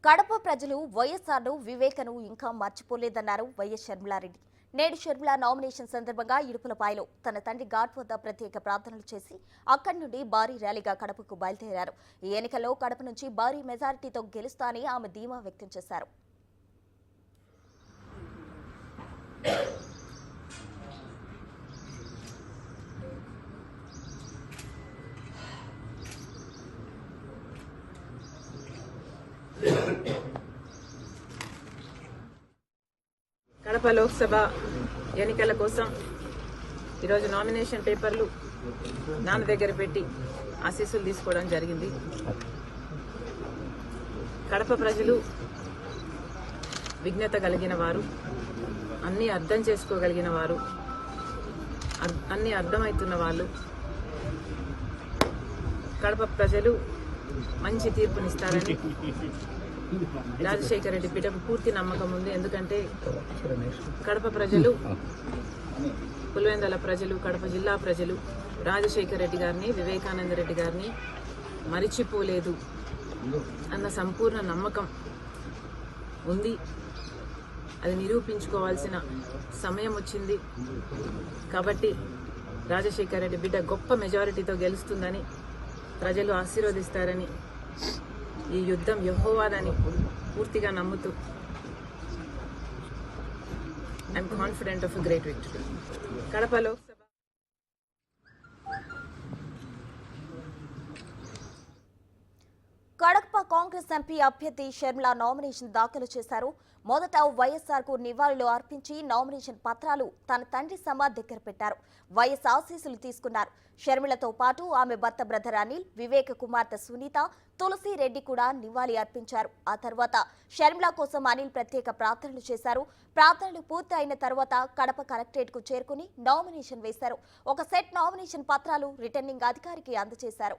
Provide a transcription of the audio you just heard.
కడప ప్రజలు వైఎస్ఆర్ను వివేకను ఇంకా మర్చిపోలేదన్నారు వైఎస్ షర్మిలారెడ్డి. నేడు షర్మిల నామినేషన్ సందర్భంగా ఇడుపులపాయలో తన తండ్రి ఘాట్ వద్ద ప్రత్యేక ప్రార్థనలు చేసి అక్కడి నుండి భారీ ర్యాలీగా కడపకు బయలుదేరారు. ఈ ఎన్నికల్లో కడప నుంచి భారీ మెజారిటీతో గెలుస్తానని ఆమె ధీమా వ్యక్తం చేశారు. కడప లోక్సభ ఎన్నికల కోసం ఈరోజు నామినేషన్ పేపర్లు నాన్న దగ్గర పెట్టి ఆశీస్సులు తీసుకోవడం జరిగింది. కడప ప్రజలు విజ్ఞత కలిగిన వారు, అన్నీ అర్థం చేసుకోగలిగిన వారు, అన్నీ అర్థమవుతున్న వాళ్ళు. కడప ప్రజలు మంచి తీర్పునిస్తారని రాజశేఖర రెడ్డి బిడ్డకు పూర్తి నమ్మకం ఉంది. ఎందుకంటే కడప ప్రజలు, పులివెందుల ప్రజలు, కడప జిల్లా ప్రజలు రాజశేఖర రెడ్డి గారిని, వివేకానంద రెడ్డి గారిని మరిచిపోలేదు అన్న సంపూర్ణ నమ్మకం ఉంది. అది నిరూపించుకోవాల్సిన సమయం వచ్చింది. కాబట్టి రాజశేఖర రెడ్డి బిడ్డ గొప్ప మెజారిటీతో గెలుస్తుందని, ప్రజలు ఆశీర్వదిస్తారని, ఈ యుద్ధం యెహోవాదని పూర్తిగా నమ్ముతూ I'm confident of a great victory. Kadapa Lok Sabha Kadapa Congress MP అభ్యర్థి షర్మిల నామినేషన్ దాఖలు చేశారు. మొదట వైఎస్ఆర్ కు నివాళులు అర్పించి నామినేషన్ పత్రాలు తన తండ్రి సమాధి దగ్గర పెట్టారు. వైఎస్ ఆశీస్సులు తీసుకున్నారు. షర్మిలతో పాటు ఆమె భర్త బ్రదర్ అనిల్, వివేక కుమార్తె సునీత, తులసి రెడ్డి కూడా నివాళి అర్పించారు. ఆ తర్వాత షర్మిల కోసం అనిల్ ప్రత్యేక ప్రార్థనలు చేశారు. ప్రార్థనలు పూర్తి అయిన తర్వాత కడప కలెక్టరేట్ కు చేరుకుని నామినేషన్ వేశారు. ఒక సెట్ నామినేషన్ పత్రాలు రిటర్నింగ్ అధికారికి అందజేశారు.